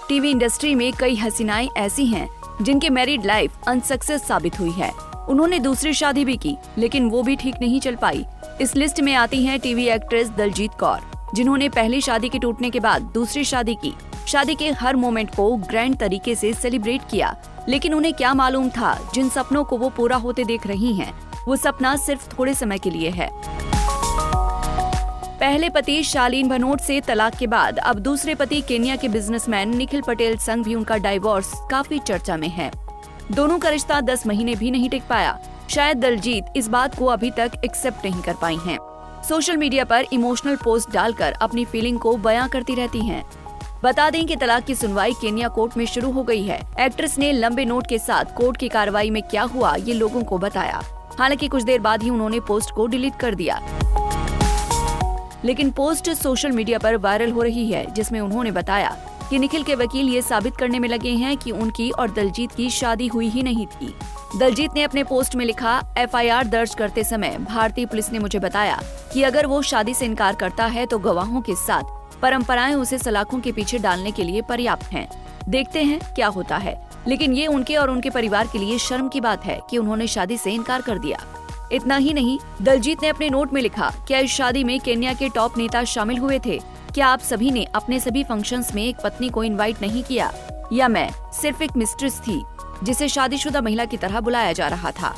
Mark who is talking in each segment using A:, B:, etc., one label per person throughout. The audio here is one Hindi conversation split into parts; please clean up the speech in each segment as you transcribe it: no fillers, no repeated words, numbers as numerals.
A: टीवी इंडस्ट्री में कई हसीनाएं ऐसी हैं जिनकी मैरिड लाइफ अनसक्सेस साबित हुई है। उन्होंने दूसरी शादी भी की, लेकिन वो भी ठीक नहीं चल पाई। इस लिस्ट में आती हैं टीवी एक्ट्रेस दलजीत कौर, जिन्होंने पहली शादी के टूटने के बाद दूसरी शादी की। शादी के हर मोमेंट को ग्रैंड तरीके से सेलिब्रेट किया, लेकिन उन्हें क्या मालूम था, जिन सपनों को वो पूरा होते देख रही हैं, वो सपना सिर्फ थोड़े समय के लिए है। पहले पति शालीन भनोट से तलाक के बाद अब दूसरे पति केन्या के बिजनेसमैन निखिल पटेल संग भी उनका डाइवोर्स काफी चर्चा में है। दोनों का रिश्ता 10 महीने भी नहीं टिक पाया। शायद दलजीत इस बात को अभी तक एक्सेप्ट नहीं कर पाई हैं। सोशल मीडिया पर इमोशनल पोस्ट डालकर अपनी फीलिंग को बयां करती रहती हैं। बता दें कि तलाक की सुनवाई केन्या कोर्ट में शुरू हो गई है। एक्ट्रेस ने लंबे नोट के साथ कोर्ट की कार्रवाई में क्या हुआ ये लोगों को बताया। हालांकि कुछ देर बाद ही उन्होंने पोस्ट को डिलीट कर दिया, लेकिन पोस्ट सोशल मीडिया पर वायरल हो रही है, जिसमें उन्होंने बताया कि निखिल के वकील ये साबित करने में लगे हैं कि उनकी और दलजीत की शादी हुई ही नहीं थी। दलजीत ने अपने पोस्ट में लिखा, FIR दर्ज करते समय भारतीय पुलिस ने मुझे बताया कि अगर वो शादी से इनकार करता है तो गवाहों के साथ परंपराएं उसे सलाखों के पीछे डालने के लिए पर्याप्त हैं। देखते हैं क्या होता है। लेकिन ये उनके और उनके परिवार के लिए शर्म की बात है कि उन्होंने शादी से इनकार कर दिया। इतना ही नहीं, दलजीत ने अपने नोट में लिखा, क्या इस शादी में केन्या के टॉप नेता शामिल हुए थे? क्या आप सभी ने अपने सभी फंक्शंस में एक पत्नी को इनवाइट नहीं किया? या मैं सिर्फ एक मिस्ट्रेस थी जिसे शादीशुदा महिला की तरह बुलाया जा रहा था?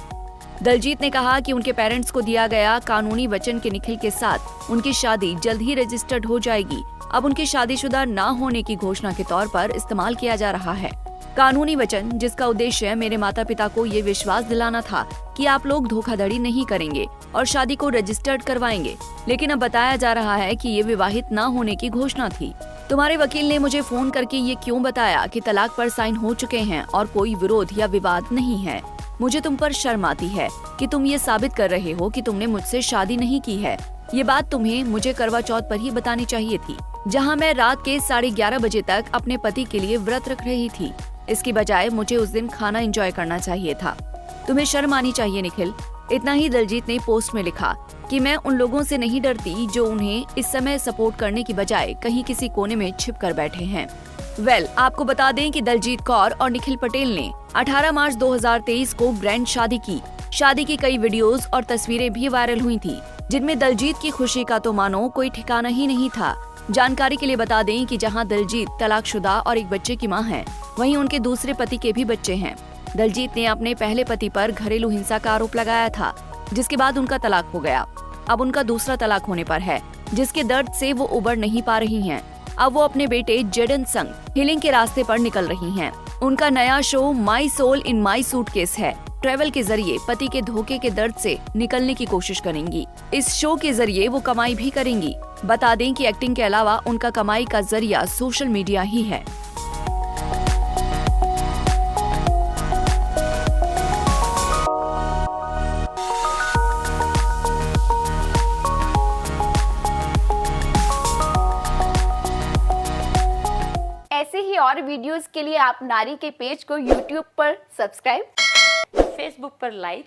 A: दलजीत ने कहा कि उनके पेरेंट्स को दिया गया कानूनी वचन के निखिल के साथ उनकी शादी जल्द ही रजिस्टर्ड हो जाएगी। अब उनकी शादीशुदा न होने की घोषणा के तौर पर इस्तेमाल किया जा रहा है। कानूनी वचन, जिसका उद्देश्य मेरे माता पिता को ये विश्वास दिलाना था कि आप लोग धोखाधड़ी नहीं करेंगे और शादी को रजिस्टर्ड करवाएंगे, लेकिन अब बताया जा रहा है कि ये विवाहित न होने की घोषणा थी। तुम्हारे वकील ने मुझे फोन करके ये क्यों बताया कि तलाक पर साइन हो चुके हैं और कोई विरोध या विवाद नहीं है? मुझे तुम पर शर्म आती है कि तुम ये साबित कर रहे हो कि तुमने मुझसे शादी नहीं की है। ये बात तुम्हें मुझे करवा चौथ पर ही बतानी चाहिए थी, जहाँ मैं रात के 11:30 बजे तक अपने पति के लिए व्रत रख रही थी। इसकी बजाय मुझे उस दिन खाना एंजॉय करना चाहिए था। तुम्हें शर्म आनी चाहिए निखिल। इतना ही दलजीत ने पोस्ट में लिखा कि मैं उन लोगों से नहीं डरती जो उन्हें इस समय सपोर्ट करने की बजाय कहीं किसी कोने में छिप कर बैठे हैं। आपको बता दें कि दलजीत कौर और निखिल पटेल ने 18 मार्च 2023 को ग्रैंड शादी की। शादी की कई वीडियोस और तस्वीरें भी वायरल हुई थी, जिनमें दलजीत की खुशी का तो मानो कोई ठिकाना ही नहीं था। जानकारी के लिए बता दें कि जहां दलजीत तलाकशुदा और एक बच्चे की मां है, वहीं उनके दूसरे पति के भी बच्चे हैं। दलजीत ने अपने पहले पति पर घरेलू हिंसा का आरोप लगाया था, जिसके बाद उनका तलाक हो गया। अब उनका दूसरा तलाक होने पर है, जिसके दर्द से वो उबर नहीं पा रही हैं। अब वो अपने बेटे जेडन संग हीलिंग के रास्ते पर निकल रही हैं। उनका नया show my soul in my suitcase है। ट्रैवल के जरिए पति के धोखे के दर्द से निकलने की कोशिश करेंगी। इस शो के जरिए वो कमाई भी करेंगी। बता दें कि एक्टिंग के अलावा उनका कमाई का जरिया सोशल मीडिया ही है।
B: ऐसे ही और वीडियोस के लिए आप नारी के पेज को YouTube पर सब्सक्राइब,
C: फेसबुक पर लाइक